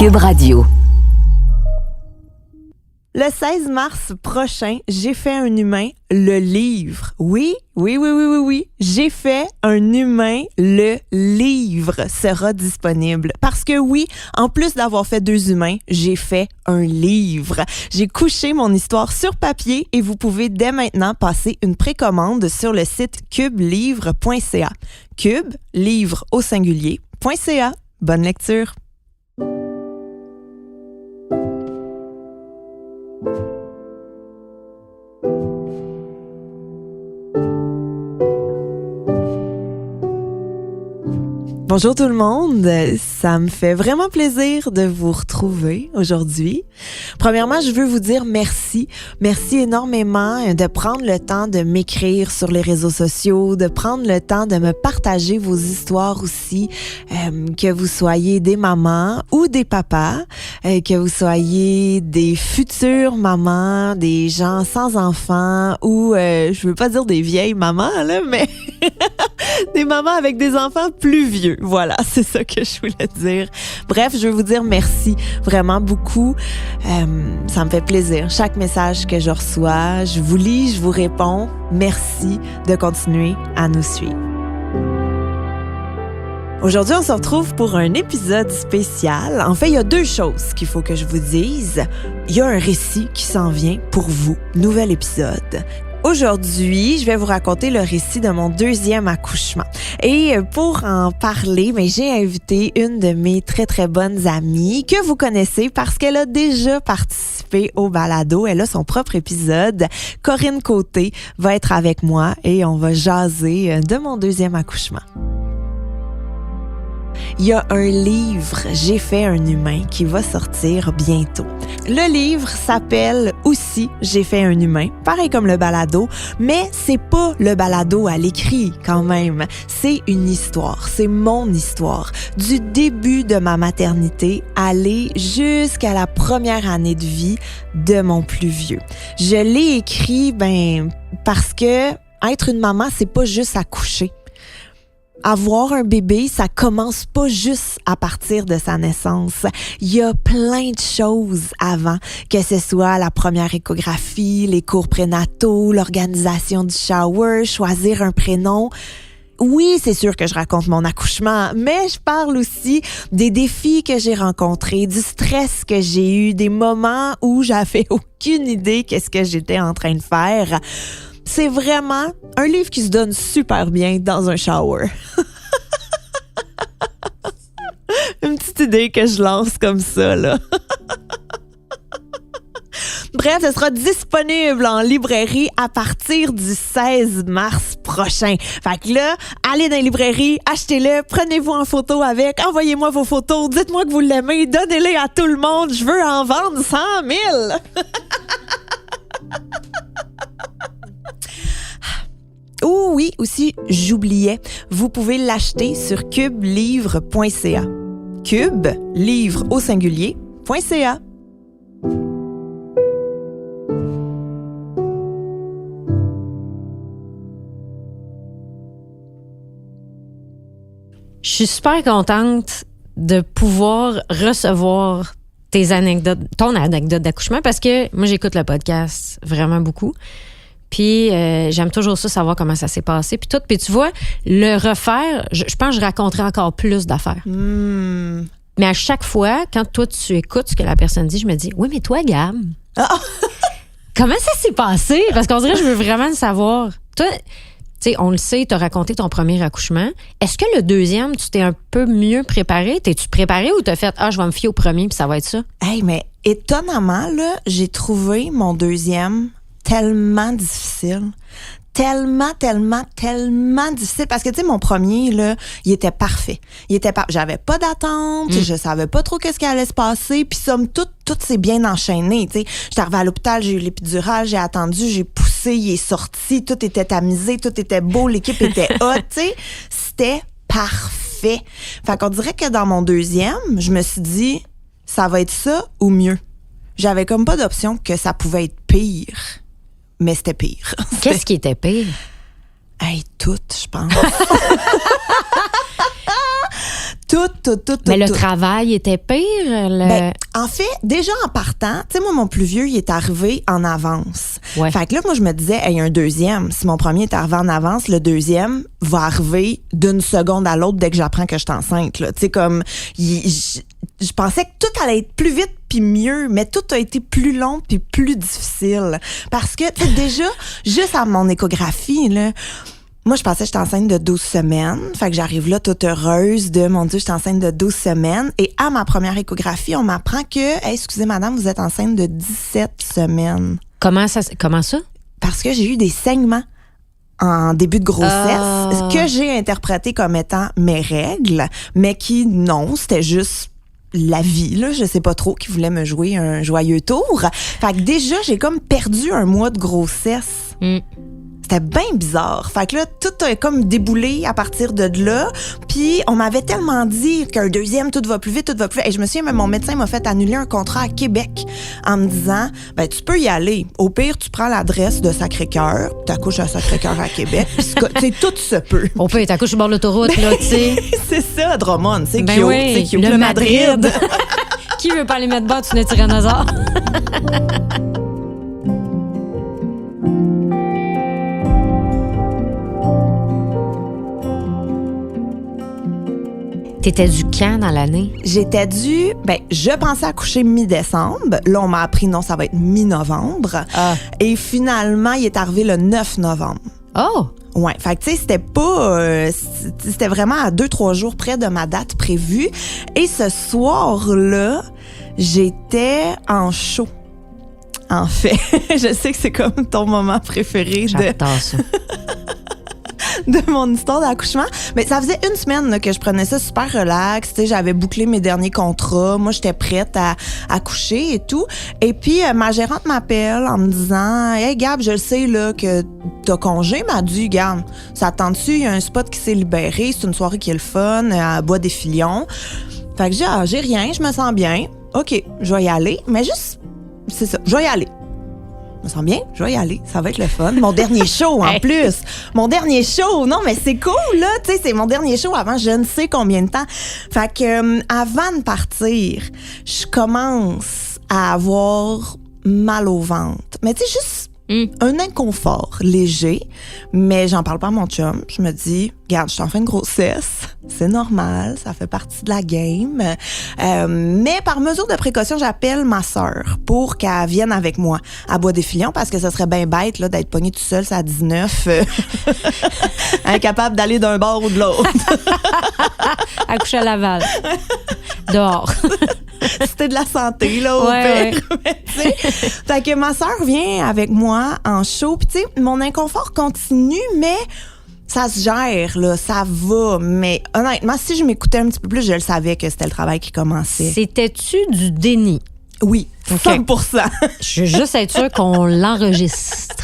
Cube Radio. Le 16 mars prochain, J'ai fait un humain, le livre. Oui. J'ai fait un humain, le livre sera disponible. Parce que oui, en plus d'avoir fait 2 humains, j'ai fait un livre. J'ai couché mon histoire sur papier et vous pouvez dès maintenant passer une précommande sur le site cubelivre.ca. Cube, livre au singulier.ca. Bonne lecture. Bonjour tout le monde, ça me fait vraiment plaisir de vous retrouver aujourd'hui. Premièrement, je veux vous dire merci. Merci énormément de prendre le temps de m'écrire sur les réseaux sociaux, de prendre le temps de me partager vos histoires aussi, que vous soyez des mamans ou des papas, que vous soyez des futures mamans, des gens sans enfants ou, je veux pas dire des vieilles mamans, là, mais des mamans avec des enfants plus vieux. Voilà, c'est ça que je voulais dire. Bref, je veux vous dire merci vraiment beaucoup. Ça me fait plaisir. Chaque message que je reçois, je vous lis, je vous réponds. Merci de continuer à nous suivre. Aujourd'hui, on se retrouve pour un épisode spécial. En fait, il y a 2 choses qu'il faut que je vous dise. Il y a un récit qui s'en vient pour vous. Nouvel épisode. Aujourd'hui, je vais vous raconter le récit de mon 2e accouchement. Et pour en parler, j'ai invité une de mes très, très bonnes amies que vous connaissez parce qu'elle a déjà participé au balado. Elle a son propre épisode. Corinne Côté va être avec moi et on va jaser de mon 2e accouchement. Il y a un livre, J'ai fait un humain, qui va sortir bientôt. Le livre s'appelle aussi J'ai fait un humain, pareil comme le balado, mais c'est pas le balado à l'écrit quand même. C'est une histoire, c'est mon histoire. Du début de ma maternité, aller jusqu'à la première année de vie de mon plus vieux. Je l'ai écrit, parce que être une maman, c'est pas juste accoucher. Avoir un bébé, ça commence pas juste à partir de sa naissance. Il y a plein de choses avant, que ce soit la première échographie, les cours prénataux, l'organisation du shower, choisir un prénom. Oui, c'est sûr que je raconte mon accouchement, mais je parle aussi des défis que j'ai rencontrés, du stress que j'ai eu, des moments où j'avais aucune idée qu'est-ce que j'étais en train de faire. C'est vraiment un livre qui se donne super bien dans un shower. Une petite idée que je lance comme ça, là. Bref, ce sera disponible en librairie à partir du 16 mars prochain. Fait que là, allez dans les librairies, achetez-le, prenez-vous en photo avec, envoyez-moi vos photos, dites-moi que vous l'aimez, donnez-les à tout le monde, je veux en vendre 100 000. Oh oui, aussi, j'oubliais, vous pouvez l'acheter sur cubelivre.ca. Cube, livre au singulier.ca. Je suis super contente de pouvoir recevoir ton anecdote d'accouchement parce que moi, j'écoute le podcast vraiment beaucoup. Puis j'aime toujours ça, savoir comment ça s'est passé. Puis tout. Puis tu vois, le refaire, je pense que je raconterai encore plus d'affaires. Mais à chaque fois, quand toi, tu écoutes ce que la personne dit, je me dis, oui, mais toi, Gab, comment ça s'est passé? Parce qu'on dirait que je veux vraiment le savoir. Toi, tu sais, on le sait, tu as raconté ton premier accouchement. Est-ce que le 2e, tu t'es un peu mieux préparé? T'es-tu préparé ou t'as fait, je vais me fier au premier puis ça va être ça? Hey, mais étonnamment, là, j'ai trouvé mon 2e tellement difficile. Tellement difficile. Parce que, tu sais, mon premier, là, il était parfait. J'avais pas d'attente, je savais pas trop qu'est-ce qui allait se passer, puis somme toute, tout s'est bien enchaîné, tu sais. J'étais arrivée à l'hôpital, j'ai eu l'épidurale, j'ai attendu, j'ai poussé, il est sorti, tout était tamisé, tout était beau, l'équipe était hot, tu sais. C'était parfait. Fait qu'on dirait que dans mon 2e, je me suis dit, ça va être ça ou mieux. J'avais comme pas d'option que ça pouvait être pire. Mais c'était pire. Qu'est-ce qui était pire? Hey, tout, je pense. Tout. Mais le travail était pire? Ben, en fait, déjà en partant, tu sais, moi, mon plus vieux, il est arrivé en avance. Ouais. Fait que là, moi, je me disais, il y a un deuxième. Si mon premier est arrivé en avance, le deuxième va arriver d'une seconde à l'autre dès que j'apprends que je suis enceinte, là. Tu sais, comme, je pensais que tout allait être plus vite puis mieux, mais tout a été plus long puis plus difficile. Parce que, tu sais, déjà, juste à mon échographie, là, moi, je pensais que j'étais enceinte de 12 semaines. Fait que j'arrive là toute heureuse de, mon Dieu, j'étais enceinte de 12 semaines. Et à ma première échographie, on m'apprend que, hey, excusez madame, vous êtes enceinte de 17 semaines. Comment ça? Parce que j'ai eu des saignements en début de grossesse, que j'ai interprété comme étant mes règles, mais qui, non, c'était juste la vie, là, je sais pas trop, qui voulait me jouer un joyeux tour. Fait que déjà, j'ai comme perdu un mois de grossesse. C'était bien bizarre. Fait que là, tout a comme déboulé à partir de là. Puis, on m'avait tellement dit qu'un deuxième, tout va plus vite. Et je me souviens, même mon médecin m'a fait annuler un contrat à Québec en me disant, ben, tu peux y aller. Au pire, tu prends l'adresse de Sacré-Cœur, t'accouches à Sacré-Cœur à Québec. Tu sais, tout se peut. Au pire, t'accouches sur le bord de l'autoroute, là, tu sais. C'est ça, Drummond. C'est ben cute. Oui, c'est cute. le Madrid. Qui veut pas aller mettre bas sur une tyrannosaure? T'étais due quand dans l'année? J'étais due, je pensais accoucher mi-décembre. Là, on m'a appris non, ça va être mi-novembre. Et finalement, il est arrivé le 9 novembre. Oh! Ouais, fait que tu sais, c'était pas... c'était vraiment à 2-3 jours près de ma date prévue. Et ce soir-là, j'étais en show. En fait, je sais que c'est comme ton moment préféré J'adore ça. de mon histoire d'accouchement. Mais ça faisait une semaine là, que je prenais ça super relax. Tu sais, j'avais bouclé mes derniers contrats. Moi, j'étais prête à accoucher et tout. Et puis, ma gérante m'appelle en me disant « Hey, Gab, je le sais là, que t'as congé. » M'a dit « Gab, ça te tente-tu? Il y a un spot qui s'est libéré. C'est une soirée qui est le fun à Bois-des-Filions. » Fait que j'ai rien. Je me sens bien. OK, je vais y aller. Mais juste, c'est ça, je vais y aller. Je me sens bien, je vais y aller, ça va être le fun. Mon dernier show en plus. Mon dernier show, non mais c'est cool là, tu sais, c'est mon dernier show avant je ne sais combien de temps. Fait que avant de partir, je commence à avoir mal au ventre. Mais tu sais juste un inconfort léger, mais j'en parle pas à mon chum. Je me dis, regarde, je suis en fin de grossesse, c'est normal, ça fait partie de la game. Mais par mesure de précaution, j'appelle ma sœur pour qu'elle vienne avec moi à Bois-des-Filions parce que ça serait bien bête là, d'être pognée tout seul, ça à 19, incapable d'aller d'un bord ou de l'autre. Accoucher à Laval. Dehors. C'était de la santé, là, au pire. Ouais. Fait que ma sœur vient avec moi en show. Puis, tu sais, mon inconfort continue, mais ça se gère, là, ça va. Mais honnêtement, si je m'écoutais un petit peu plus, je le savais que c'était le travail qui commençait. C'était-tu du déni? Oui, 100%. Je veux juste être sûre qu'on l'enregistre.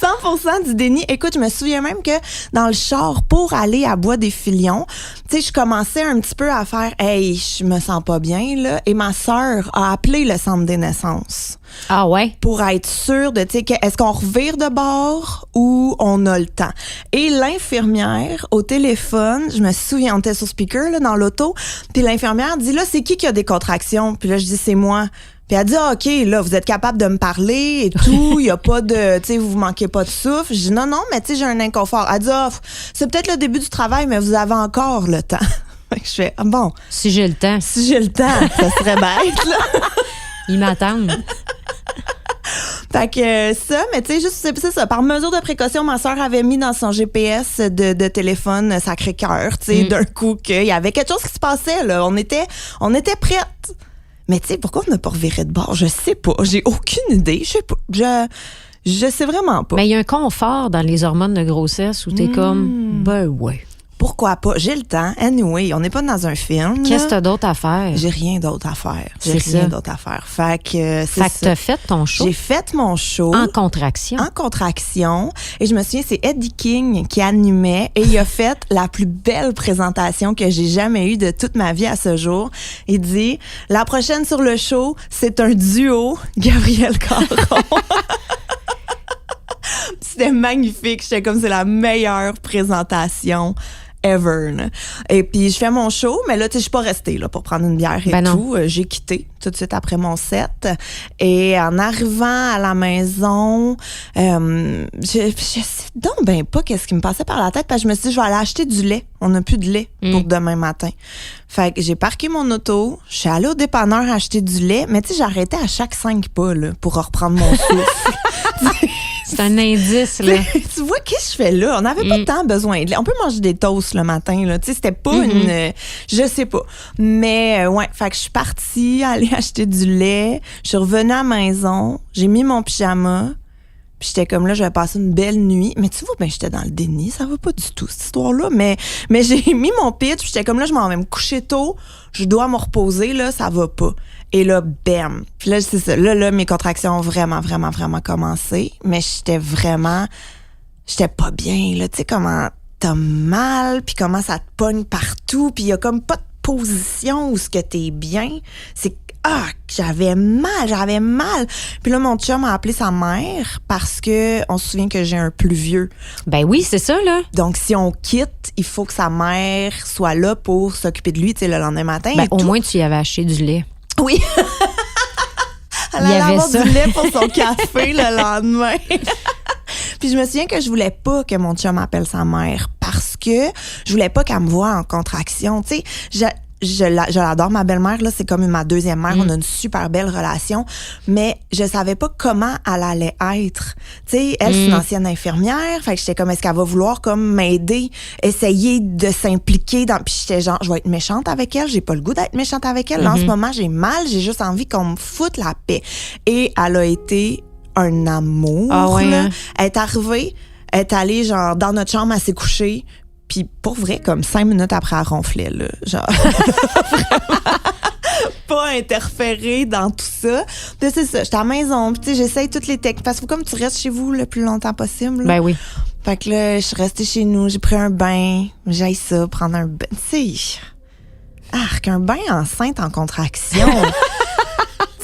100% du déni. Écoute, je me souviens même que dans le char pour aller à Bois-des-Filions, tu sais, je commençais un petit peu à faire « Hey, je me sens pas bien, là. » Et ma sœur a appelé le centre des naissances. Ah ouais? Pour être sûre de, tu sais, est-ce qu'on revire de bord ou on a le temps? Et l'infirmière, au téléphone, je me souviens, on était sur speaker, là, dans l'auto, puis l'infirmière dit « Là, c'est qui a des contractions? » Puis là, je dis « C'est moi. » Puis elle dit, ah, OK, là, vous êtes capable de me parler et tout, il y a pas de, tu sais, vous manquez pas de souffle. Je dis, non, mais tu sais, j'ai un inconfort. Elle dit, ah, c'est peut-être le début du travail, mais vous avez encore le temps. Fait que je fais, ah, bon. Si j'ai le temps. Si j'ai le temps, ça serait bête, là. Ils m'attendent. Fait que ça, mais tu sais, juste, c'est ça. Par mesure de précaution, ma sœur avait mis dans son GPS de téléphone Sacré-Cœur, tu sais, d'un coup, qu'il y avait quelque chose qui se passait, là. On était prêtes. Mais tu sais, pourquoi on n'a pas reviré de bord? Je sais pas. J'ai aucune idée. Je sais pas. Je sais vraiment pas. Mais il y a un confort dans les hormones de grossesse où t'es comme, ben ouais. Pourquoi pas? J'ai le temps. Anyway, on n'est pas dans un film. Qu'est-ce que t'as d'autre à faire? J'ai rien d'autre à faire. Fait que c'est ça. T'as fait ton show? J'ai fait mon show. En contraction. En contraction. Et je me souviens, c'est Eddie King qui animait et il a fait la plus belle présentation que j'ai jamais eue de toute ma vie à ce jour. Il dit, la prochaine sur le show, c'est un duo, Gabriel Caron. C'était magnifique. J'étais comme, c'est la meilleure présentation ever. Là. Et puis, je fais mon show, mais là, tu sais, je suis pas restée là, pour prendre une bière et tout. J'ai quitté tout de suite après mon set. Et en arrivant à la maison, je sais donc ben pas qu'est-ce qui me passait par la tête, parce que je me suis dit, je vais aller acheter du lait. On n'a plus de lait pour demain matin. Fait que j'ai parqué mon auto, je suis allée au dépanneur acheter du lait, mais tu sais, j'arrêtais à chaque 5 pas là, pour reprendre mon souffle. C'est un indice, là. Tu vois, qu'est-ce que je fais là? On n'avait pas tant besoin de lait. On peut manger des toasts le matin, là. Tu sais, c'était pas une... je sais pas. Mais, ouais, fait que je suis partie aller acheter du lait. Je suis revenue à la maison. J'ai mis mon pyjama. Puis j'étais comme là, je vais passer une belle nuit. Mais tu vois, ben j'étais dans le déni. Ça va pas du tout, cette histoire-là. Mais j'ai mis mon pitch. Puis j'étais comme là, je m'en vais me coucher tôt. Je dois me reposer, là. Ça va pas. Et là, bam. Puis là, c'est ça. Là, mes contractions ont vraiment commencé. Mais j'étais pas bien, là. Tu sais, comment t'as mal, puis comment ça te pogne partout. Puis il y a comme pas de position où ce que t'es bien. C'est j'avais mal. Puis là, mon chum a appelé sa mère parce que on se souvient que j'ai un plus vieux. Ben oui, c'est ça, là. Donc, si on quitte, il faut que sa mère soit là pour s'occuper de lui, tu sais, le lendemain matin. Ben, au moins, tu y avais acheté du lait. Oui. Elle allait avoir du lait pour son café le lendemain. Puis je me souviens que je voulais pas que mon chum appelle sa mère parce que je voulais pas qu'elle me voie en contraction. Tu sais, je l'adore, ma belle-mère, là, c'est comme ma deuxième mère. On a une super belle relation, mais je savais pas comment elle allait être. Tu sais, elle, c'est une ancienne infirmière, fait que j'étais comme, est-ce qu'elle va vouloir comme m'aider, essayer de s'impliquer dans... Puis j'étais genre, je vais être méchante avec elle, j'ai pas le goût d'être méchante avec elle. Là, en ce moment, j'ai mal, j'ai juste envie qu'on me foute la paix. Et elle a été un amour. Ah ouais, là. Hein? Elle est arrivée, elle est allée genre dans notre chambre, elle s'est couchée. Puis pour vrai, comme 5 minutes après, elle ronflait, là. Genre, vraiment pas interférer dans tout ça. Puis c'est ça, j'étais à la maison, puis tu sais, j'essaye toutes les techniques. Parce que comme tu restes chez vous le plus longtemps possible. Là. Ben oui. Fait que là, je suis restée chez nous, j'ai pris un bain. J'aille ça, prendre un bain. Tu sais, un bain enceinte en contraction.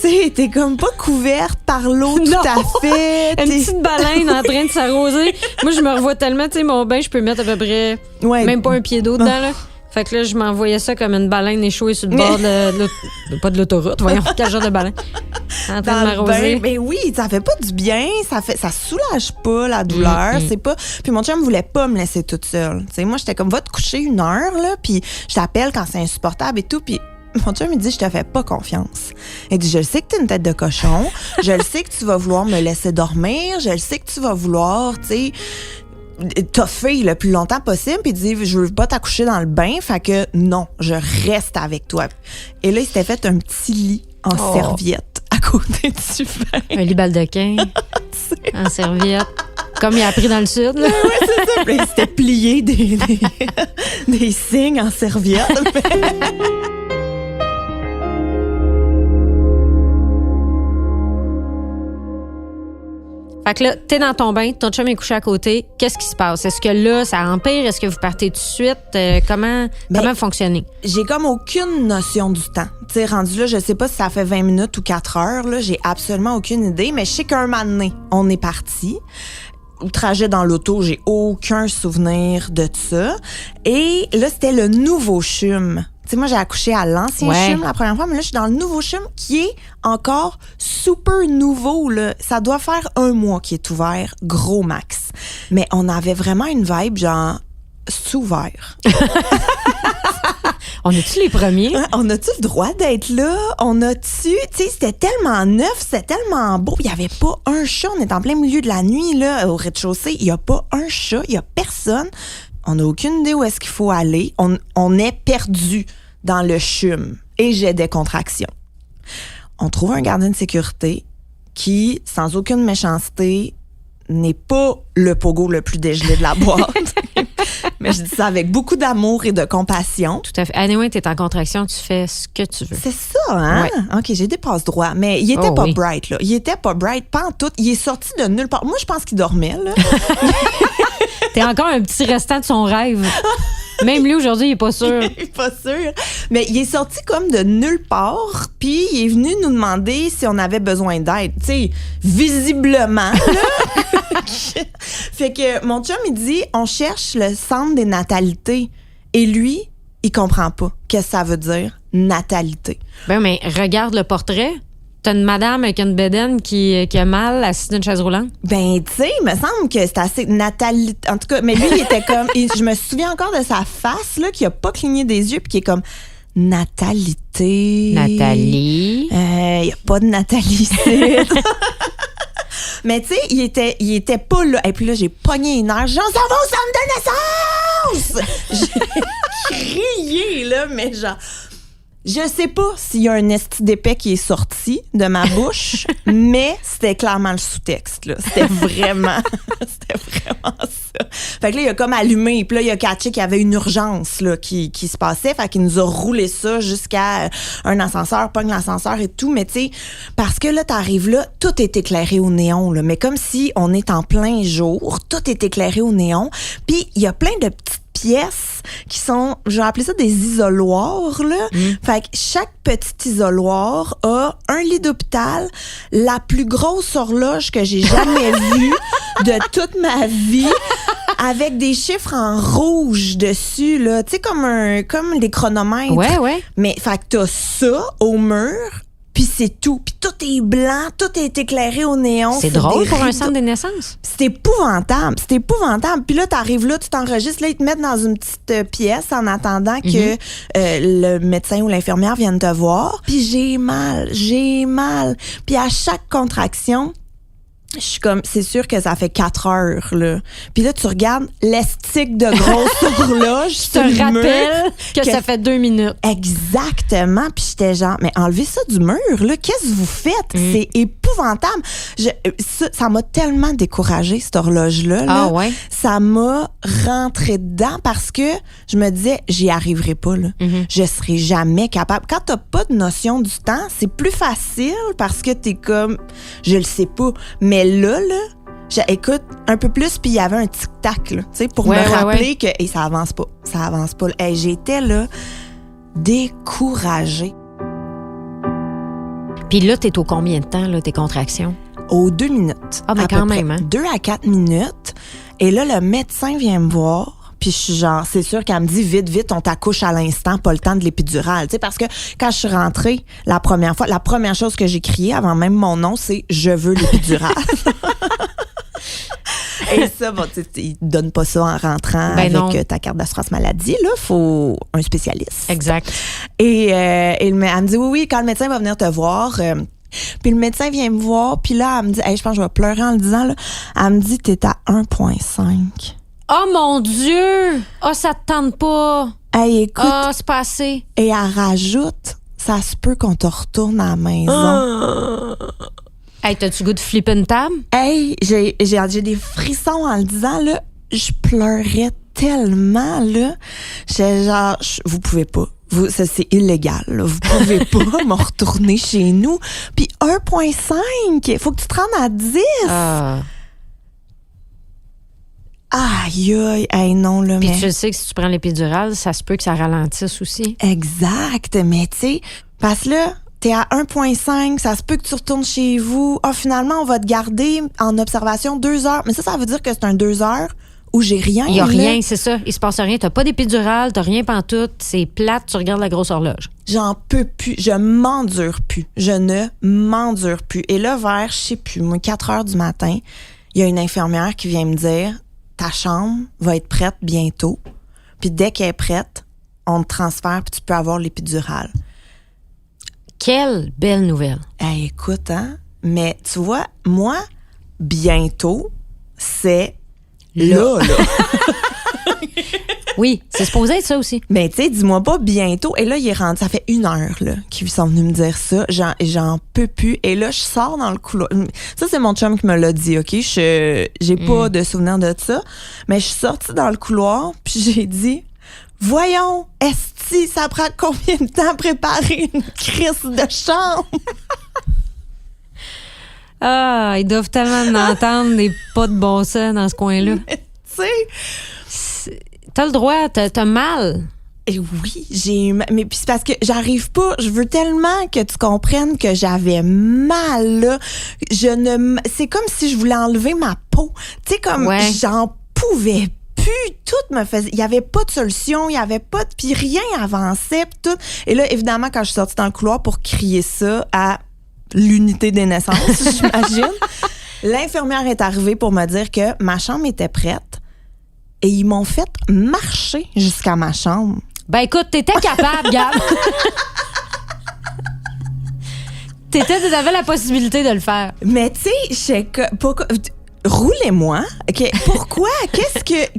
Tu sais, t'es comme pas couverte par l'eau tout à fait. Une petite baleine en train de s'arroser. Moi, je me revois tellement, tu sais, mon bain, je peux mettre à peu près même pas un pied d'eau dedans, là. Fait que là, je m'envoyais ça comme une baleine échouée sur le bord pas de l'autoroute, voyons, quel genre de baleine. En train de m'arroser. Ben oui, ça fait pas du bien, ça soulage pas la douleur, c'est pas... Puis mon chum voulait pas me laisser toute seule. Tu sais, moi, j'étais comme, va te coucher 1 heure, là, puis je t'appelle quand c'est insupportable et tout, puis mon chum me dit, je te fais pas confiance. Il dit, je le sais que t'es une tête de cochon, je le sais que tu vas vouloir me laisser dormir, je le sais que tu vas vouloir, tu sais, toffer le plus longtemps possible, puis il dit, je veux pas t'accoucher dans le bain, fait que non, je reste avec toi. Et là, il s'était fait un petit lit en serviette à côté du bain. Un lit baldaquin en serviette. Comme il a appris dans le sud. Là. Oui, c'est ça. Il s'était plié des signes en serviette. Fait que là, t'es dans ton bain, ton chum est couché à côté. Qu'est-ce qui se passe? Est-ce que là, ça empire? Est-ce que vous partez tout de suite? Comment fonctionner? J'ai comme aucune notion du temps. Tu sais, rendu là, je sais pas si ça fait 20 minutes ou 4 heures. Là, j'ai absolument aucune idée. Mais je sais qu'un moment donné, on est parti. Au trajet dans l'auto, j'ai aucun souvenir de ça. Et là, c'était le nouveau CHUM. Tu sais, moi, j'ai accouché à l'ancien CHUM la première fois, mais là, je suis dans le nouveau CHUM qui est encore super nouveau, là. Ça doit faire 1 mois qu'il est ouvert, gros max. Mais on avait vraiment une vibe, genre, sous-ouvert. On a-tu les premiers? On a-tu le droit d'être là? On a-tu... Tu sais, c'était tellement neuf, c'était tellement beau. Il n'y avait pas un chat. On est en plein milieu de la nuit, là, au rez-de-chaussée. Il n'y a pas un chat, il n'y a personne. On n'a aucune idée où est-ce qu'il faut aller. On est perdu dans le CHUM et j'ai des contractions. On trouve un gardien de sécurité qui, sans aucune méchanceté, n'est pas le pogo le plus dégelé de la boîte. Mais je dis ça avec beaucoup d'amour et de compassion. Tout à fait. Anyway, t'es en contraction, tu fais ce que tu veux. C'est ça, hein? Ouais. OK, j'ai des passe-droits. Mais il était pas bright, là. Il était pas bright, pas en tout. Il est sorti de nulle part. Moi, je pense qu'il dormait, là. T'es encore un petit restant de son rêve. Même lui, aujourd'hui, il est pas sûr. Il est pas sûr. Mais il est sorti comme de nulle part, puis il est venu nous demander si on avait besoin d'aide. Tu sais, visiblement, là. Fait que mon chum, il dit, on cherche le centre des natalités. Et lui, il comprend pas qu'est-ce que ça veut dire natalité. Ben, mais regarde le portrait. T'as une madame avec une bédaine qui a mal assise d'une chaise roulante. Ben, tu sais, il me semble que c'est assez natalité. En tout cas, mais lui, il était comme. Je me souviens encore de sa face, là, qui a pas cligné des yeux, puis qui est comme. Natalité. Nathalie. Il y a pas de Nathalie ici. Mais tu sais, il était pas là. Et puis là, j'ai pogné une heure. J'ai dit, on s'en va au centre de naissance! J'ai crié, là, mais genre. Je sais pas s'il y a un esti d'épais qui est sorti de ma bouche, mais c'était clairement le sous-texte, là. C'était vraiment ça. Fait que là, il a comme allumé, puis là, il a catché qu'il y avait une urgence, là, qui se passait. Fait qu'il nous a roulé ça jusqu'à un ascenseur, pogne l'ascenseur et tout. Mais tu sais, parce que là, t'arrives là, tout est éclairé au néon, là. Mais comme si on est en plein jour, tout est éclairé au néon. Puis il y a plein de petites pièces qui sont, je vais appeler ça des isoloirs, là. Fait que chaque petit isoloir a un lit d'hôpital, la plus grosse horloge que j'ai jamais vue de toute ma vie, avec des chiffres en rouge dessus, là. Tu sais, comme des chronomètres. Ouais. Mais, fait que t'as ça au mur, puis c'est tout. Puis tout est blanc, tout est éclairé au néon. C'est drôle pour un centre de naissance. C'est épouvantable. Puis là, t'arrives là, tu t'enregistres, là, ils te mettent dans une petite pièce en attendant que le médecin ou l'infirmière vienne te voir. Puis j'ai mal. Puis à chaque contraction, je suis comme, c'est sûr que ça fait 4 heures, là. Puis là, tu regardes l'estique de grosse horloge. Je te rappelle que ça fait 2 minutes. Exactement. Puis j'étais genre, mais enlevez ça du mur, là. Qu'est-ce que vous faites? C'est épouvantable. Ça m'a tellement découragée, cette horloge-là. Ah ouais? Ça m'a rentré dedans parce que je me disais, j'y arriverai pas, là. Je serai jamais capable. Quand t'as pas de notion du temps, c'est plus facile parce que t'es comme, je le sais pas. Mais là, écoute, un peu plus, puis il y avait un tic-tac, là, tu sais, pour me rappeler que ça avance pas. Hey, j'étais là, découragée. Puis là, t'es au combien de temps, là, tes contractions? Aux 2 minutes. Ah, mais quand même, hein? 2 à 4 minutes. Et là, le médecin vient me voir. Puis je suis genre, c'est sûr qu'elle me dit, vite, on t'accouche à l'instant, pas le temps de l'épidurale. Tu sais, parce que quand je suis rentrée la première fois, la première chose que j'ai crié avant même mon nom, c'est « Je veux l'épidurale ». Et ça, bon, tu sais, ils te donnent pas ça en rentrant avec ta carte d'assurance maladie. Là, faut un spécialiste. Exact. Et elle me dit, oui, quand le médecin va venir te voir... Puis le médecin vient me voir, puis là, elle me dit, hey, je pense que je vais pleurer en le disant, là. Elle me dit, t'es à 1,5. Oh mon Dieu! Oh, ça te tente pas! Hey, écoute. Oh, c'est pas assez. Et elle rajoute, ça se peut qu'on te retourne à la maison. Hey, t'as-tu goût de flipper une table? Hey, j'ai des frissons en le disant, là. Je pleurais tellement, là. J'étais genre, vous pouvez pas. Ça, c'est illégal, là. Vous pouvez pas me retourner chez nous. Puis 1,5, faut que tu te rendes à 10. Aïe, hey, non, là, puis mais... tu sais que si tu prends l'épidurale, ça se peut que ça ralentisse aussi. Exact, mais tu sais, parce que là, t'es à 1,5, ça se peut que tu retournes chez vous. Finalement, on va te garder en observation 2 heures. Mais ça veut dire que c'est un 2 heures où j'ai rien. Il y a rien, c'est ça. Il se passe rien. T'as pas d'épidurale, t'as rien pantoute. C'est plate, tu regardes la grosse horloge. J'en peux plus. Je m'endure plus. Je ne m'endure plus. Et là, vers, je sais plus, moi, 4 heures du matin, il y a une infirmière qui vient me dire, ta chambre va être prête bientôt. Puis dès qu'elle est prête, on te transfère puis tu peux avoir l'épidurale. Quelle belle nouvelle. Hey, écoute, hein? Mais tu vois, moi, bientôt, c'est là. Oui, c'est supposé être ça aussi. Mais tu sais, dis-moi pas bientôt. Et là, il est rendu, ça fait 1 heure là, qu'ils sont venus me dire ça. J'en peux plus. Et là, je sors dans le couloir. Ça, c'est mon chum qui me l'a dit, OK? J'ai pas de souvenir de ça. Mais je suis sortie dans le couloir, puis j'ai dit, voyons, esti, ça prend combien de temps à préparer une crise de chambre? Ah, ils doivent tellement entendre des pas de bon sens dans ce coin-là. Tu sais... T'as le droit, t'as mal. Et oui, mais puis c'est parce que j'arrive pas, je veux tellement que tu comprennes que j'avais mal là. C'est comme si je voulais enlever ma peau. Tu sais comme j'en pouvais plus. tout me faisait... Il y avait pas de solution, il y avait pas de... Puis rien avançait, puis tout. Et là, évidemment, quand je suis sortie dans le couloir pour crier ça à l'unité des naissances, j'imagine, l'infirmière est arrivée pour me dire que ma chambre était prête et ils m'ont fait marcher jusqu'à ma chambre. Ben écoute, t'étais capable, Gab. T'avais la possibilité de le faire. Mais tu sais, pourquoi... Roulez-moi. OK. Pourquoi?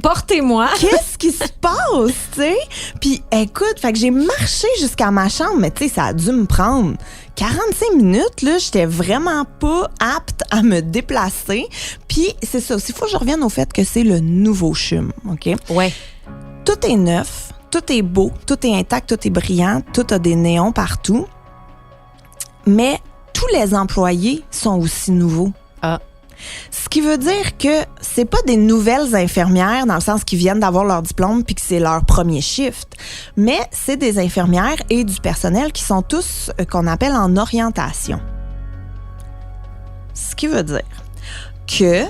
Portez-moi. Qu'est-ce qui se passe, tu sais? Puis écoute, fait que j'ai marché jusqu'à ma chambre, mais tu sais, ça a dû me prendre 45 minutes, là. J'étais vraiment pas apte à me déplacer. Puis c'est ça aussi. Il faut que je revienne au fait que c'est le nouveau CHUM, OK? Ouais. Tout est neuf, tout est beau, tout est intact, tout est brillant, tout a des néons partout. Mais tous les employés sont aussi nouveaux. Ah. Ce qui veut dire que c'est pas des nouvelles infirmières dans le sens qu'ils viennent d'avoir leur diplôme puis que c'est leur premier shift, mais c'est des infirmières et du personnel qui sont tous qu'on appelle en orientation. Ce qui veut dire que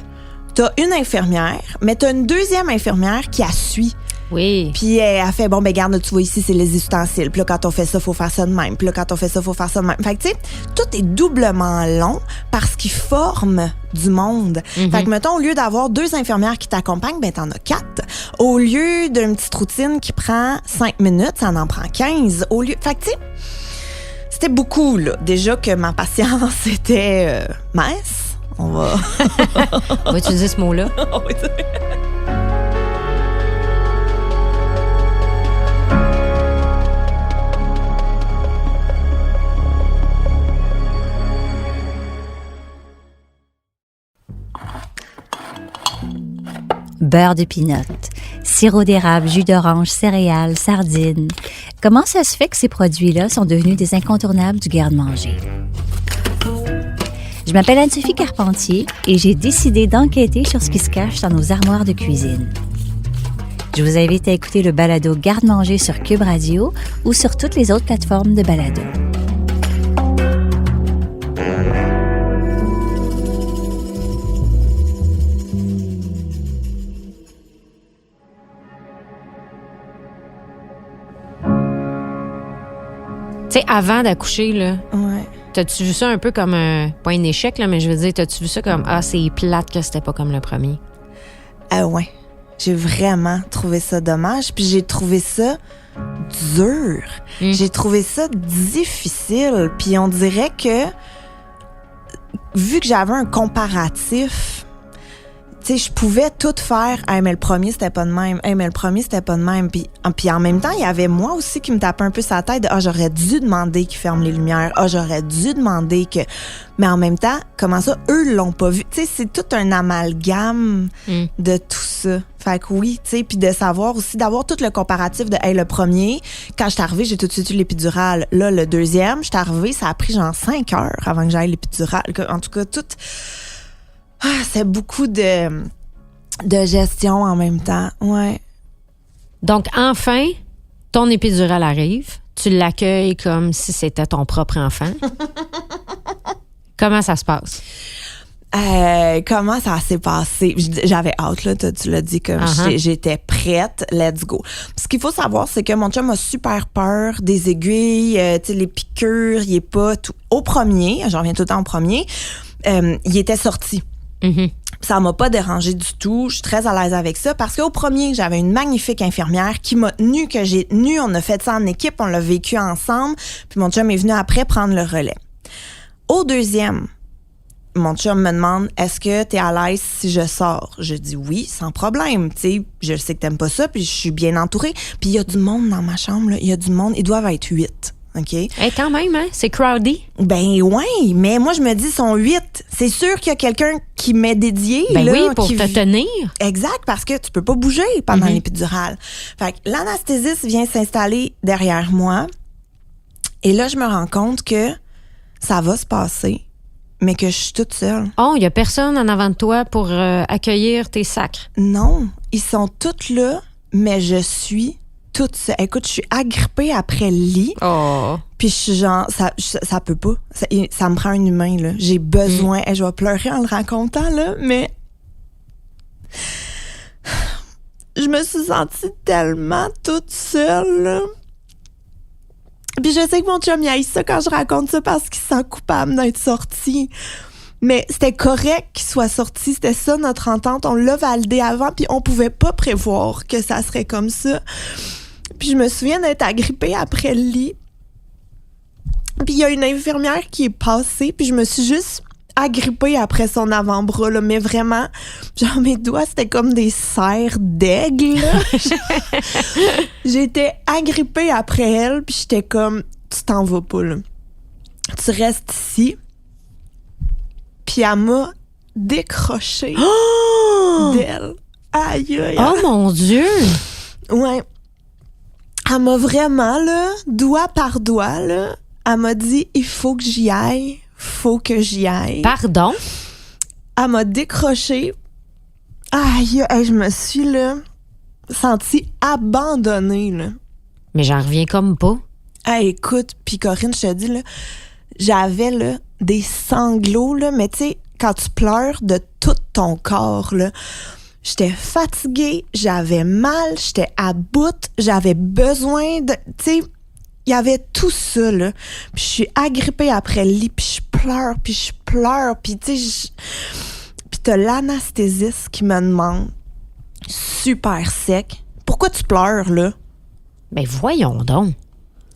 t'as une infirmière, mais t'as une deuxième infirmière qui la suit. Oui. Puis elle fait, bon, ben garde, tu vois ici, c'est les ustensiles. Puis là, quand on fait ça, faut faire ça de même. Puis là, quand on fait ça, faut faire ça de même. Fait que, tu sais, tout est doublement long parce qu'ils forment du monde. Mm-hmm. Fait que, mettons, au lieu d'avoir 2 infirmières qui t'accompagnent, ben t'en as 4. Au lieu d'une petite routine qui prend 5 minutes, ça en prend 15. Fait que, tu sais, c'était beaucoup, là. Déjà que ma patience était mince. On va... On va utiliser ce mot-là. Beurre de pinot, sirop d'érable, jus d'orange, céréales, sardines. Comment ça se fait que ces produits-là sont devenus des incontournables du garde-manger? Je m'appelle Anne-Sophie Carpentier et j'ai décidé d'enquêter sur ce qui se cache dans nos armoires de cuisine. Je vous invite à écouter le balado Garde-manger sur Cube Radio ou sur toutes les autres plateformes de balado. Tu sais, avant d'accoucher, là, Ouais. t'as-tu vu ça un peu comme pas un échec, là, mais je veux dire, t'as-tu vu ça comme c'est plate que c'était pas comme le premier? Ouais. J'ai vraiment trouvé ça dommage. Puis j'ai trouvé ça dur. J'ai trouvé ça difficile. Puis on dirait que, vu que j'avais un comparatif, tu sais, je pouvais tout faire. Hey, mais le premier, c'était pas de même. Hey, mais le premier, c'était pas de même. Puis en même temps, il y avait moi aussi qui me tapait un peu sa tête. J'aurais dû demander qu'ils ferment les lumières. J'aurais dû demander que... Mais en même temps, comment ça, eux l'ont pas vu? Tu sais, c'est tout un amalgame de tout ça. Fait que oui, tu sais, puis de savoir aussi, d'avoir tout le comparatif de, hey, le premier, quand je suis arrivée, j'ai tout de suite eu l'épidurale. Là, le deuxième, je suis arrivée, ça a pris genre 5 heures avant que j'aille l'épidurale. En tout cas, tout... c'est beaucoup de gestion en même temps. Ouais. Donc, enfin, ton épidurale arrive. Tu l'accueilles comme si c'était ton propre enfant. Comment ça se passe? Comment ça s'est passé? J'avais hâte, là, tu l'as dit, comme j'étais prête, let's go. Ce qu'il faut savoir, c'est que mon chum a super peur des aiguilles, tu sais, les piqûres, il est pas tout... Au premier, j'en reviens tout le temps au premier, il était sorti. Mm-hmm. Ça m'a pas dérangé du tout. Je suis très à l'aise avec ça parce qu'au premier, j'avais une magnifique infirmière qui m'a tenue, que j'ai tenue. On a fait ça en équipe, on l'a vécu ensemble. Puis mon chum est venu après prendre le relais. Au deuxième, mon chum me demande, est-ce que t'es à l'aise si je sors? Je dis oui, sans problème. Tu sais, je sais que t'aimes pas ça, puis je suis bien entourée. Puis il y a du monde dans ma chambre, là. Il y a du monde. Ils doivent être 8. OK? Quand même, hein? C'est crowded. Ben ouais, mais moi je me dis, ils sont 8. C'est sûr qu'il y a quelqu'un qui m'est dédié. Ben là, oui, pour te tenir. Exact, parce que tu peux pas bouger pendant l'épidurale. Fait que l'anesthésiste vient s'installer derrière moi. Et là, je me rends compte que ça va se passer, mais que je suis toute seule. Oh, il y a personne en avant de toi pour accueillir tes sacres. Non, ils sont tous là, mais je suis toute seule. Écoute, je suis agrippée après le lit. Oh. Puis je suis genre, ça peut pas. Ça me prend un humain, là. J'ai besoin. Je vais pleurer en le racontant, là, mais... je me suis sentie tellement toute seule, là. Puis je sais que mon chum, il haït ça quand je raconte ça parce qu'il se sent coupable d'être sorti. Mais c'était correct qu'il soit sorti. C'était ça, notre entente. On l'a validé avant, puis on pouvait pas prévoir que ça serait comme ça. Puis je me souviens d'être agrippée après le lit. Puis il y a une infirmière qui est passée, puis je me suis juste agrippée après son avant-bras, là. Mais vraiment, genre mes doigts, c'était comme des serres d'aigle, là. J'étais agrippée après elle, puis j'étais comme, tu t'en vas pas, là. Tu restes ici. Puis elle m'a décroché d'elle. Aïe, aïe, aïe. Oh mon Dieu! Ouais. Elle m'a vraiment, là, doigt par doigt, là, elle m'a dit, il faut que j'y aille. Faut que j'y aille. Pardon? Elle m'a décroché. Aïe, aïe, je me suis, là, sentie abandonnée, là. Mais j'en reviens comme pas. Hey, écoute, puis Corinne, je te dis, là, j'avais, là, des sanglots, là, mais tu sais, quand tu pleures de tout ton corps, là, j'étais fatiguée, j'avais mal, j'étais à bout, j'avais besoin de, tu sais, il y avait tout ça, là. Puis je suis agrippée après le lit, puis je pleure, puis tu sais, puis t'as l'anesthésiste qui me demande, super sec, pourquoi tu pleures, là? Ben voyons donc.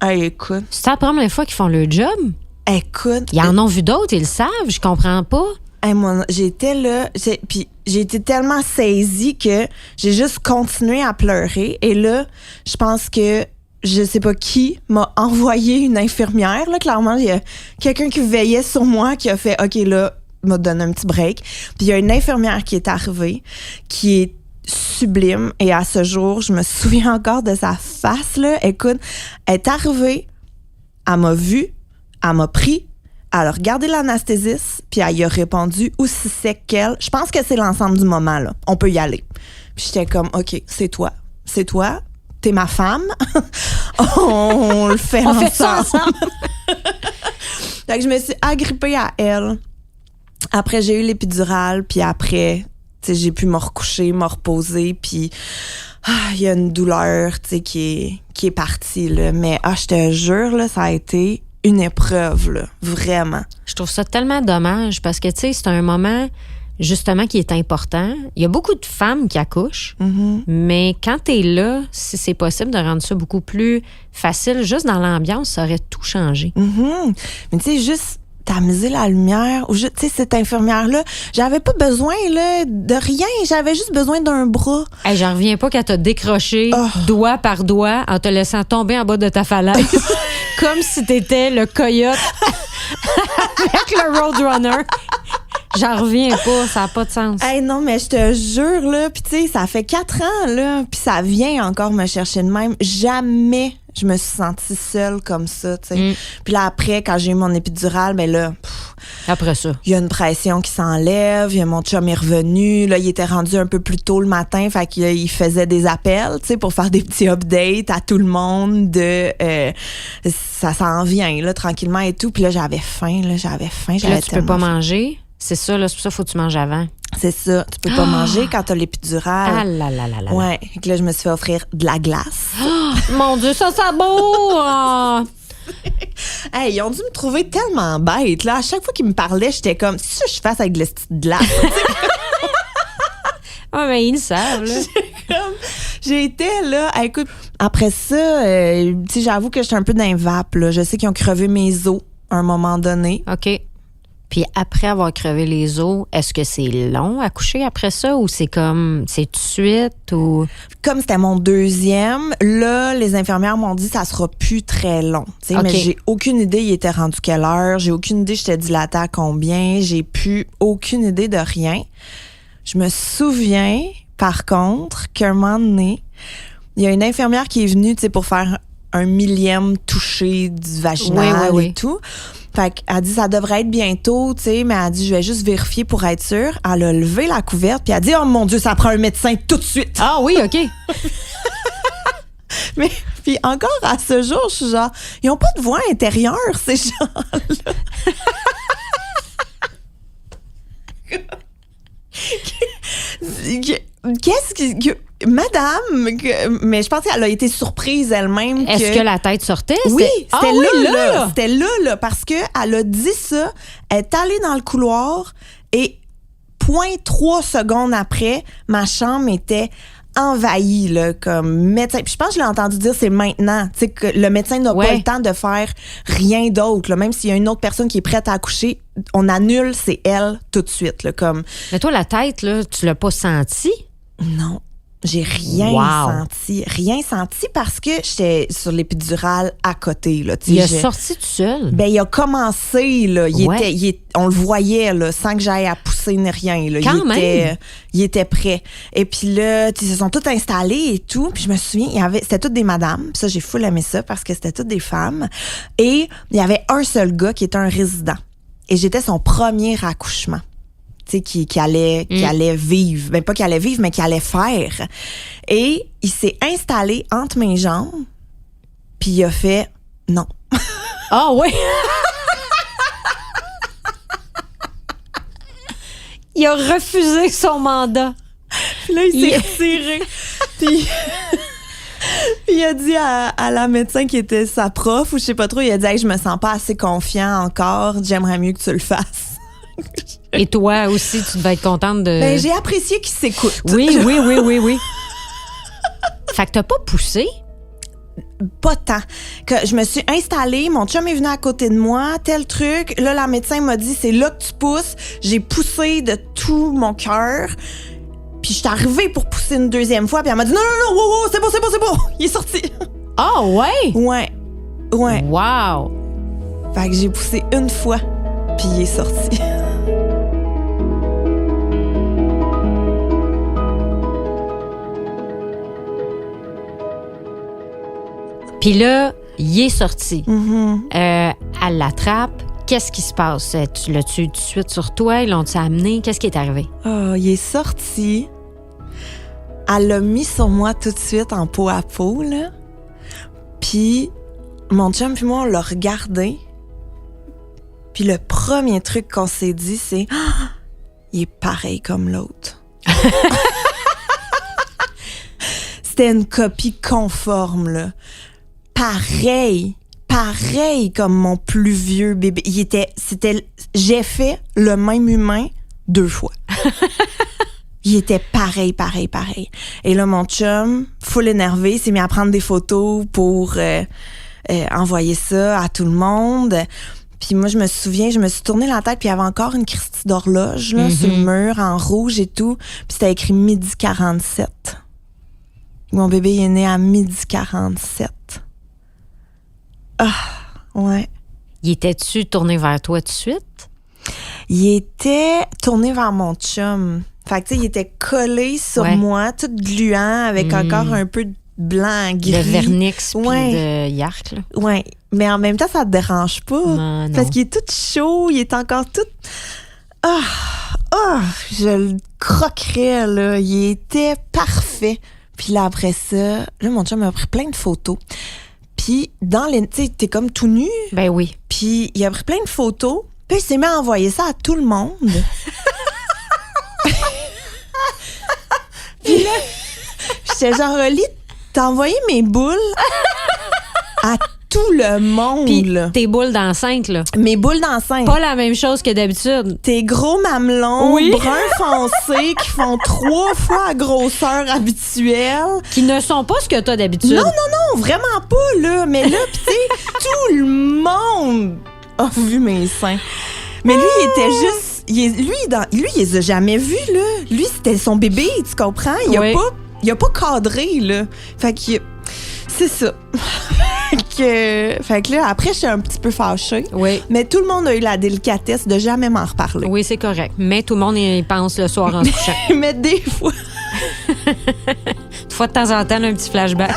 Hey, écoute. C'est la première fois qu'ils font leur job? Écoute. Ils en ont vu d'autres, ils le savent, je comprends pas. Hey, moi, j'étais là, puis j'ai été tellement saisie que j'ai juste continué à pleurer. Et là, je pense que je sais pas qui m'a envoyé une infirmière. Là, clairement, il y a quelqu'un qui veillait sur moi qui a fait « OK, là, m'a donné un petit break. » Puis il y a une infirmière qui est arrivée, qui est sublime. Et à ce jour, je me souviens encore de sa face, là. Écoute, elle est arrivée, elle m'a vue, elle m'a pris, elle a regardé l'anesthésiste, puis elle y a répondu aussi sec qu'elle. Je pense que c'est l'ensemble du moment, là. On peut y aller. Puis j'étais comme, OK, c'est toi, t'es ma femme, on le fait ensemble. Fait ça ensemble. Fait que je me suis agrippée à elle. Après, j'ai eu l'épidurale, puis après, tu sais, j'ai pu me recoucher, me reposer, puis il y a une douleur, tu sais, qui est partie, là. Mais je te jure, là, ça a été une épreuve, là, vraiment. Je trouve ça tellement dommage parce que, tu sais, c'est un moment, justement, qui est important. Il y a beaucoup de femmes qui accouchent, mais quand t'es là, si c'est possible de rendre ça beaucoup plus facile, juste dans l'ambiance, ça aurait tout changé. Mais tu sais, juste tamiser la lumière, ou tu sais, cette infirmière-là, j'avais pas besoin, là, de rien, j'avais juste besoin d'un bras. Hey, j'en reviens pas qu'elle t'a décroché doigt par doigt en te laissant tomber en bas de ta falaise, comme si t'étais le coyote avec le Roadrunner. J'en reviens pas, ça n'a pas de sens. Hey, non, mais je te jure, là, puis tu sais, ça fait 4 ans, là, puis ça vient encore me chercher de même. Jamais je me suis sentie seule comme ça, tu sais. Puis là, après, quand j'ai eu mon épidurale, ben là, après ça, il y a une pression qui s'enlève, mon chum est revenu, là, il était rendu un peu plus tôt le matin, fait qu'il faisait des appels, tu sais, pour faire des petits updates à tout le monde de ça s'en vient, là, tranquillement et tout. Puis là, j'avais faim. Puis là, tu peux pas manger. C'est ça, là, c'est pour ça qu'il faut que tu manges avant. C'est ça. Tu peux pas manger quand t'as l'épidurale. Ah là là là là. Ouais. Et là, je me suis fait offrir de la glace. Mon Dieu, ça sent beau! Hey, ils ont dû me trouver tellement bête, là. À chaque fois qu'ils me parlaient, j'étais comme, si ça, je fasse avec de la petite glace. Ah, mais ils le savent, là. J'ai été là. Écoute, après ça, tu sais, j'avoue que j'étais un peu dans les vapes, là. Je sais qu'ils ont crevé mes os à un moment donné. OK. Puis après avoir crevé les os, est-ce que c'est long à coucher après ça ou c'est tout de suite ou... Comme c'était mon deuxième, là, les infirmières m'ont dit ça sera plus très long. Okay. Mais j'ai aucune idée il était rendu quelle heure. J'ai aucune idée j'étais dilatée à combien. J'ai aucune idée de rien. Je me souviens, par contre, qu'un moment donné, il y a une infirmière qui est venue, tu sais, pour faire un millième toucher du vaginal et tout. Fait qu'elle dit, ça devrait être bientôt, tu sais, mais elle dit, je vais juste vérifier pour être sûre. Elle a levé la couverte, puis elle a dit, oh mon Dieu, ça prend un médecin tout de suite. Ah oui, OK. Mais, puis encore à ce jour, je suis genre, ils ont pas de voix intérieure, ces gens-là. Qu'est-ce qui... madame, mais je pense qu'elle a été surprise elle-même. Est-ce que la tête sortait? Oui, c'était oui, là. C'était là, parce qu'elle a dit ça, elle est allée dans le couloir et 0.3 secondes après, ma chambre était envahie là, comme médecin. Puis je pense que je l'ai entendu dire c'est maintenant, tu sais que le médecin n'a pas le temps de faire rien d'autre là. Même s'il y a une autre personne qui est prête à accoucher, on annule, c'est elle tout de suite là, comme. Mais toi la tête là, tu l'as pas senti? Non. J'ai rien senti parce que j'étais sur l'épidurale à côté là. Il a sorti tout seul. Ben il a commencé là, on le voyait là, sans que j'aille à pousser ni rien là. Il était prêt. Et puis là, ils se sont tous installés et tout. Puis je me souviens, c'était toutes des madames. Puis ça j'ai full aimé ça parce que c'était toutes des femmes. Et il y avait un seul gars qui était un résident. Et j'étais son premier accouchement. Qui allait vivre. Ben, pas qu'il allait vivre, mais qu'il allait faire. Et il s'est installé entre mes jambes, puis il a fait non. Ah oui! Il a refusé son mandat. Puis là, il s'est retiré. Puis il a dit à la médecin qui était sa prof, ou je sais pas trop, il a dit hey, je me sens pas assez confiant encore, j'aimerais mieux que tu le fasses. Et toi aussi, tu devais être contente de... Ben, j'ai apprécié qu'il s'écoute. Oui. Fait que t'as pas poussé? Pas tant. Que je me suis installée, mon chum est venu à côté de moi, tel truc. Là, la médecin m'a dit, c'est là que tu pousses. J'ai poussé de tout mon cœur. Puis je suis arrivée pour pousser une deuxième fois. Puis elle m'a dit, non, wow, c'est bon. Il est sorti. Ah ouais? Ouais. Wow. Fait que j'ai poussé une fois, puis il est sorti. Puis là, il est sorti. Mm-hmm. Elle l'attrape. Qu'est-ce qui se passe? Tu l'as-tu tout de suite sur toi? Ils l'ont-tu amené? Qu'est-ce qui est arrivé? Oh, il est sorti. Elle l'a mis sur moi tout de suite en peau à peau, là. Puis, mon chum puis moi, on l'a regardé. Puis le premier truc qu'on s'est dit, c'est « Il est pareil comme l'autre. » C'était une copie conforme, là. Pareil comme mon plus vieux bébé. J'ai fait le même humain 2 fois. Il était pareil. Et là, mon chum, full énervé, s'est mis à prendre des photos pour envoyer ça à tout le monde. Puis moi, je me souviens, je me suis tourné la tête, puis il y avait encore une Christie d'horloge là, sur le mur, en rouge et tout. Puis c'était écrit 12h47. Mon bébé est né à 12h47. Ah, ouais. Il était-tu tourné vers toi tout de suite? Il était tourné vers mon chum. Fait que, tu sais, il était collé sur moi, tout gluant, avec encore un peu de blanc, gris. De vernix puis de yark, là. Ouais. Mais en même temps, ça te dérange pas. Non. Parce qu'il est tout chaud, il est encore tout... je le croquerais, là. Il était parfait. Puis là, après ça, là, mon chum m'a pris plein de photos. Puis, tu sais, t'es comme tout nu. Ben oui. Puis, il a pris plein de photos. Puis, il s'est mis à envoyer ça à tout le monde. Puis là, j'étais genre, Oli, t'as envoyé mes boules à tout le monde. Puis, tes boules d'enceinte, là. Mes boules d'enceinte. Pas la même chose que d'habitude. Tes gros mamelons bruns foncés qui font 3 fois la grosseur habituelle. Qui ne sont pas ce que t'as d'habitude. Non, vraiment pas, là. Mais là, pis tu sais, tout le monde a vu mes seins. Mais lui, il était juste... Lui, il les a jamais vus, là. Lui, c'était son bébé, tu comprends? Il a pas cadré, là. Fait que... C'est ça. Fait que là, après, j'étais un petit peu fâchée. Oui. Mais tout le monde a eu la délicatesse de jamais m'en reparler. Oui, c'est correct. Mais tout le monde y pense le soir en se couchant. Mais des fois... Une fois de temps en temps, un petit flashback.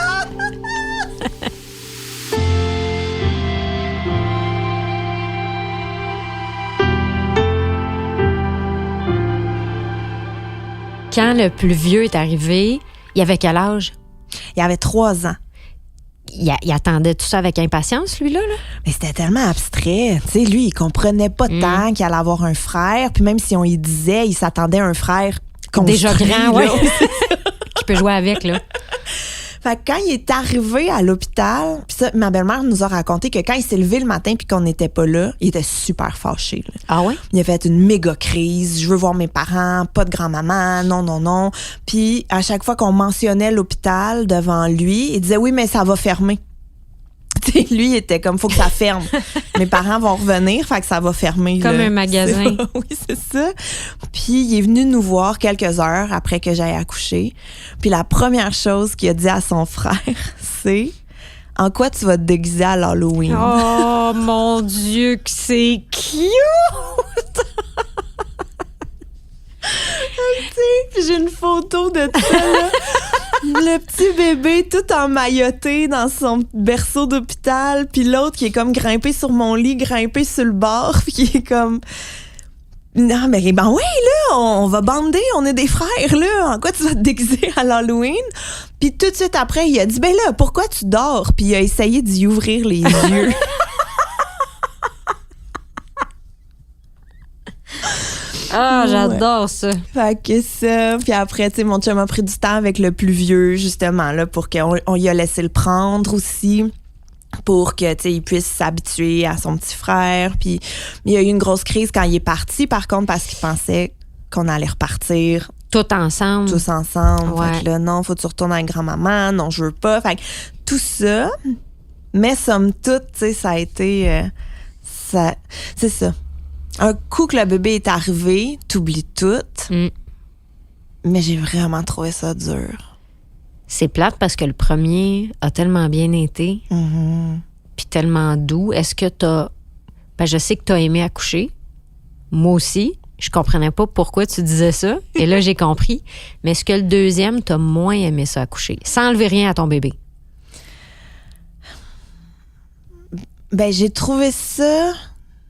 Quand le plus vieux est arrivé, il avait quel âge? Il avait 3 ans. Il attendait tout ça avec impatience, lui-là? Là? Mais c'était tellement abstrait. Tu sais, lui, il comprenait pas tant qu'il allait avoir un frère. Puis même si on y disait, il s'attendait à un frère construit. Déjà grand, oui. qui peut jouer avec, là. Fait que quand il est arrivé à l'hôpital, puis ça, ma belle-mère nous a raconté que quand il s'est levé le matin puis qu'on n'était pas là, il était super fâché. Là. Ah ouais? Il a fait une méga crise. Je veux voir mes parents, pas de grand-maman, non. Puis à chaque fois qu'on mentionnait l'hôpital devant lui, il disait oui, mais ça va fermer. T'sais, lui, il était comme, faut que ça ferme. Mes parents vont revenir, fait que ça va fermer. Comme là. un magasin. Oui, c'est ça. Puis il est venu nous voir quelques heures après que j'aille accoucher. Puis la première chose qu'il a dit à son frère, c'est « En quoi tu vas te déguiser à l'Halloween? » Oh, mon Dieu, que c'est cute! Puis j'ai une photo de ça, là. Le petit bébé tout emmailloté dans son berceau d'hôpital, puis l'autre qui est comme grimpé sur mon lit, grimpé sur le bord, puis qui est comme... Non, mais ben oui, là, on va bander, on est des frères, là. En quoi tu vas te déguiser à l'Halloween? Puis tout de suite après, il a dit, ben là, pourquoi tu dors? Puis il a essayé d'y ouvrir les yeux. Ah, j'adore ça. Fait que ça. Puis après, tu sais, mon chum a pris du temps avec le plus vieux, justement, là, pour qu'on y a laissé le prendre aussi. Pour que, tu sais, il puisse s'habituer à son petit frère. Puis il y a eu une grosse crise quand il est parti, par contre, parce qu'il pensait qu'on allait repartir Tout ensemble. tous ensemble. Ouais. Fait que là, non, faut que tu retournes avec grand-maman. Non, je veux pas. Fait que tout ça, mais somme toute, tu sais, ça a été... ça, c'est ça. Un coup que le bébé est arrivé, t'oublies tout. Mm. Mais j'ai vraiment trouvé ça dur. C'est plate parce que le premier a tellement bien été, Mm-hmm. puis tellement doux. Est-ce que t'as... Ben, je sais que t'as aimé accoucher. Moi aussi. Je comprenais pas pourquoi tu disais ça. Et là, j'ai compris. Mais est-ce que le deuxième, t'as moins aimé ça accoucher? Sans enlever rien à ton bébé. Ben, j'ai trouvé ça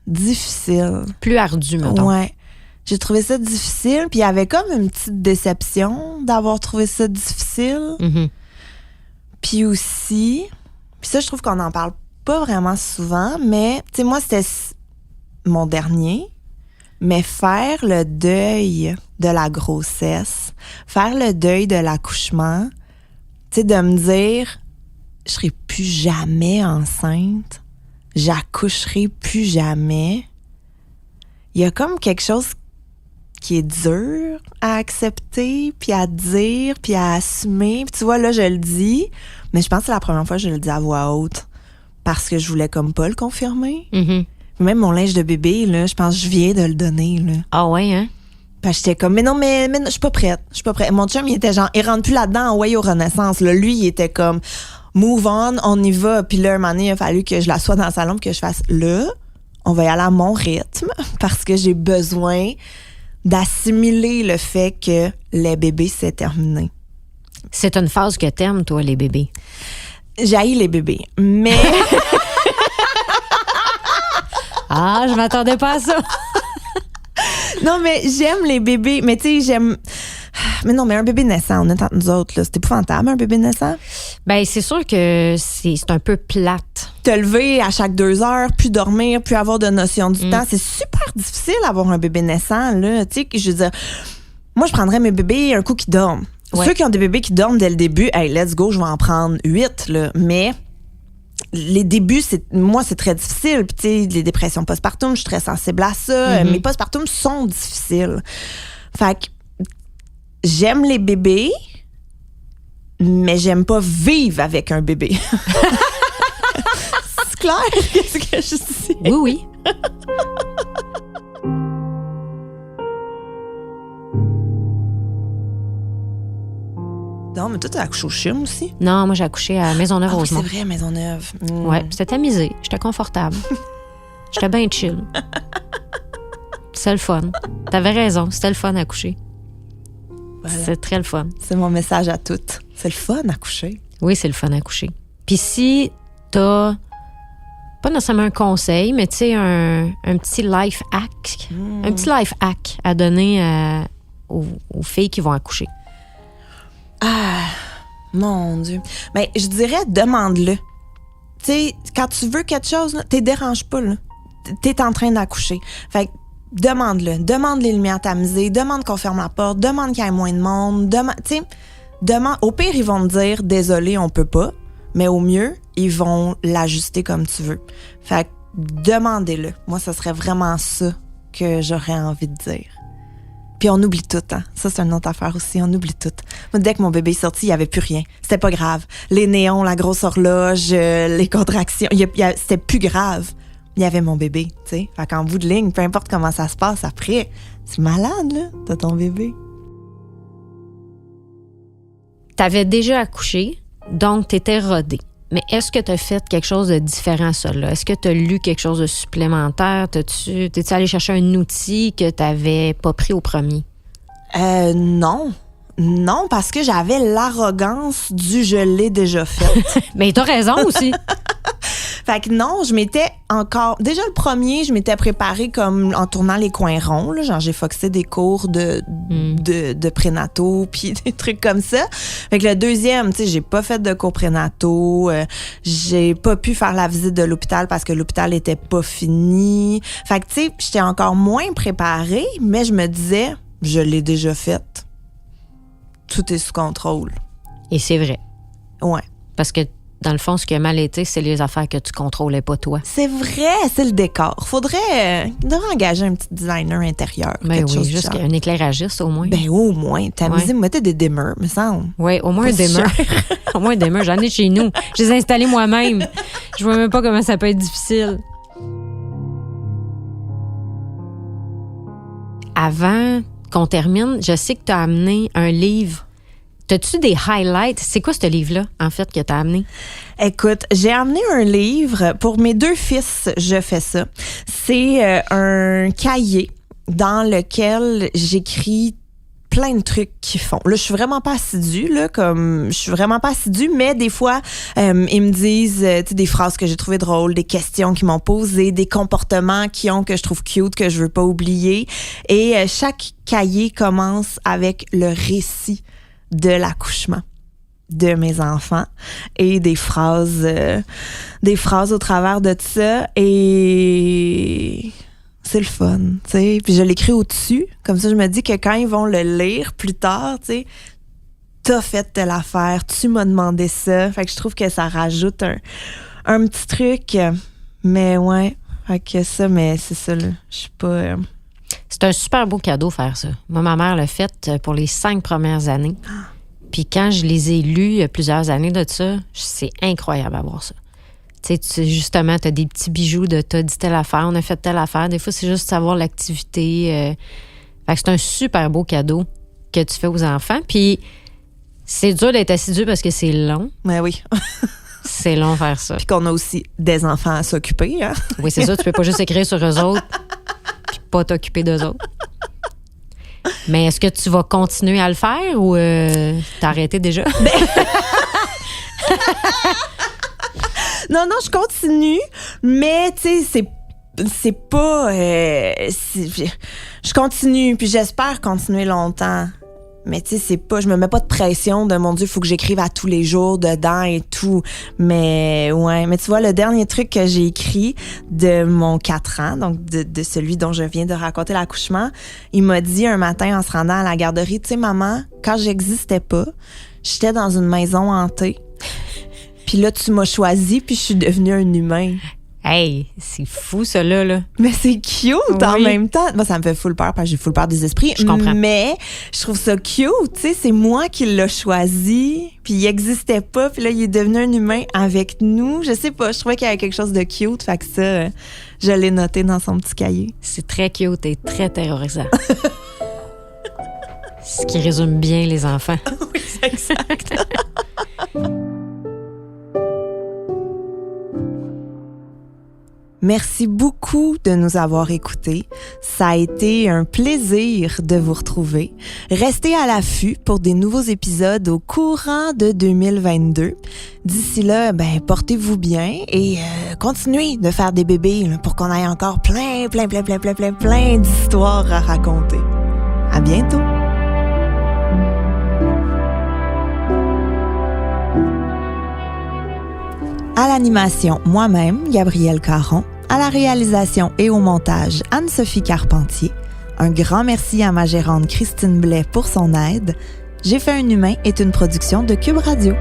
difficile. Plus ardu, mettons. Ouais. J'ai trouvé ça difficile. Puis il y avait comme une petite déception d'avoir trouvé ça difficile. Mhm. Puis aussi, puis ça, je trouve qu'on n'en parle pas vraiment souvent, mais, tu sais, moi, c'était mon dernier. Mais faire le deuil de la grossesse, faire le deuil de l'accouchement, tu sais, de me dire, je serai plus jamais enceinte, j'accoucherai plus jamais. Il y a comme quelque chose qui est dur à accepter, puis à dire, puis à assumer. Puis tu vois, là, je le dis, mais je pense que c'est la première fois que je le dis à voix haute parce que je voulais comme pas le confirmer. Mhm. Même mon linge de bébé, là, je pense que je viens de le donner, là. Ah ouais, hein? Parce que j'étais comme, mais non, mais je suis pas prête. Je suis pas prête. Mon chum, il était genre, il rentre plus là-dedans, ouais, au Renaissance. Là. Lui, il était comme, move on y va. Puis là, un moment donné, il a fallu que je l'assoie dans le salon, puis que je fasse, là, on va y aller à mon rythme, parce que j'ai besoin d'assimiler le fait que les bébés, c'est terminé. C'est une phase que t'aimes, toi, les bébés. J'haïs les bébés, mais... Ah, je m'attendais pas à ça. Non, mais j'aime les bébés, mais tu sais, j'aime... Mais non, mais un bébé naissant, on est entre nous autres, là. C'est épouvantable, un bébé naissant. Ben, c'est sûr que c'est un peu plate. Te lever à chaque 2 heures, plus dormir, plus avoir de notion du temps. C'est super difficile d'avoir un bébé naissant, là. Tu sais, je veux dire, moi, je prendrais mes bébés un coup qui dorment. Ouais. Ceux qui ont des bébés qui dorment dès le début, hey, let's go, je vais en prendre 8, là. Mais les débuts, moi, c'est très difficile. Puis, tu sais, les dépressions postpartum, je suis très sensible à ça. Mes postpartum sont difficiles. Fait que j'aime les bébés, mais j'aime pas vivre avec un bébé. C'est clair? Qu'est-ce que je dis? Oui, oui. Non, mais toi, t'as accouché au CHUM aussi? Non, moi, j'ai accouché à Ah oui, Maisonneuve-Rosemont. c'est vrai, à Maisonneuve. Ouais, c'était tamisé. J'étais confortable. J'étais bien chill. C'était le fun. T'avais raison, c'était le fun à coucher. Voilà. C'est très le fun. C'est mon message à toutes. C'est le fun à coucher. Oui, c'est le fun à coucher. Puis si t'as, pas nécessairement un conseil, mais tu sais, un petit life hack, un petit life hack à donner aux filles qui vont accoucher. Ah, mon Dieu. Mais je dirais, demande-le. Tu sais, quand tu veux quelque chose, là, t'es dérange pas, là. T'es en train d'accoucher. Fait que demande-le. Demande les lumières tamisées. Demande qu'on ferme la porte. Demande qu'il y ait moins de monde. Tu sais, Au pire, ils vont me dire « Désolé, on peut pas », mais au mieux, ils vont l'ajuster comme tu veux. Fait que demandez-le. Moi, ça serait vraiment ça que j'aurais envie de dire. Puis on oublie tout, hein. Ça, c'est une autre affaire aussi. On oublie tout. Moi, dès que mon bébé est sorti, il n'y avait plus rien. C'était pas grave. Les néons, la grosse horloge, les contractions, c'était plus grave. Il y avait mon bébé, tu sais. Fait qu'en bout de ligne, peu importe comment ça se passe après, c'est malade, là, t'as ton bébé. T'avais déjà accouché, donc t'étais rodée. Mais est-ce que t'as fait quelque chose de différent, ça, là? Est-ce que t'as lu quelque chose de supplémentaire? T'es-tu allé chercher un outil que t'avais pas pris au premier? Non. Non, parce que j'avais l'arrogance du « je l'ai déjà fait ». Mais t'as raison aussi. Fait que non, je m'étais encore... Déjà, le premier, je m'étais préparée comme en tournant les coins ronds. Là, genre, j'ai foxé des cours de prénataux puis des trucs comme ça. Fait que le deuxième, tu sais, j'ai pas fait de cours prénataux. J'ai pas pu faire la visite de l'hôpital parce que l'hôpital était pas fini. Fait que, tu sais, j'étais encore moins préparée, mais je me disais, je l'ai déjà faite. Tout est sous contrôle. Et c'est vrai. Ouais. Parce que dans le fond, ce qui a mal été, c'est les affaires que tu contrôlais pas toi. C'est vrai, c'est le décor. Il devrait engager un petit designer intérieur. Ben oui, juste un éclairagiste au moins. Ben au moins. T'amuser, mettre des dimmers, me semble. Oui, au moins un dimmer. Au moins un dimmer. J'en ai chez nous. Je les ai installés moi-même. Je vois même pas comment ça peut être difficile. Avant qu'on termine, je sais que tu as amené un livre. T'as-tu des highlights? C'est quoi ce livre-là, en fait, que t'as amené? Écoute, j'ai amené un livre. Pour mes 2 fils, je fais ça. C'est un cahier dans lequel j'écris plein de trucs qu'ils font. Là, je suis vraiment pas assidue, mais des fois, ils me disent des phrases que j'ai trouvées drôles, des questions qu'ils m'ont posées, des comportements qu'ils ont que je trouve cute, que je veux pas oublier. Et chaque cahier commence avec le récit de l'accouchement de mes enfants et des phrases au travers de ça, et c'est le fun, tu sais. Puis je l'écris au-dessus, comme ça je me dis que quand ils vont le lire plus tard, tu sais, t'as fait telle affaire, tu m'as demandé ça. Fait que je trouve que ça rajoute un petit truc, mais ouais, fait que ça, mais c'est ça, là, je suis pas... C'est un super beau cadeau faire ça. Moi, ma mère l'a fait pour les 5 premières années. Puis quand je les ai lus il y a plusieurs années de ça, c'est incroyable à voir ça. Tu sais, justement, tu as des petits bijoux de t'as dit telle affaire, on a fait telle affaire. Des fois, c'est juste savoir l'activité. Fait que c'est un super beau cadeau que tu fais aux enfants. Puis c'est dur d'être assidu parce que c'est long. Mais oui. C'est long faire ça. Puis qu'on a aussi des enfants à s'occuper, hein? Oui, c'est ça. Tu peux pas juste écrire sur eux autres puis pas t'occuper d'eux autres. Mais est-ce que tu vas continuer à le faire ou t'as arrêté déjà? Non, je continue, mais tu sais, c'est pas... je continue, puis j'espère continuer longtemps. Mais tu sais, c'est pas... Je me mets pas de pression de, mon Dieu, il faut que j'écrive à tous les jours dedans et tout. Mais ouais, mais tu vois, le dernier truc que j'ai écrit de mon 4 ans, donc de celui dont je viens de raconter l'accouchement, il m'a dit un matin en se rendant à la garderie, tu sais, maman, quand j'existais pas, j'étais dans une maison hantée. Puis là, tu m'as choisi, puis je suis devenue un humain. Hey, c'est fou, ça, là. Mais c'est cute en même temps. Moi, ça me fait full peur parce que j'ai full peur des esprits. Je comprends. Mais je trouve ça cute, tu sais. C'est moi qui l'ai choisi, puis il existait pas, puis là, il est devenu un humain avec nous. Je sais pas, je trouvais qu'il y avait quelque chose de cute, fait que ça, je l'ai noté dans son petit cahier. C'est très cute et très terrorisant. Ce qui résume bien les enfants. Oui, c'est exact. Merci beaucoup de nous avoir écoutés. Ça a été un plaisir de vous retrouver. Restez à l'affût pour des nouveaux épisodes au courant de 2022. D'ici là, portez-vous bien et continuez de faire des bébés là, pour qu'on ait encore plein d'histoires à raconter. À bientôt! À l'animation, moi-même, Gabrielle Caron. À la réalisation et au montage, Anne-Sophie Carpentier. Un grand merci à ma gérante Christine Blais pour son aide. J'ai fait un humain est une production de Cube Radio.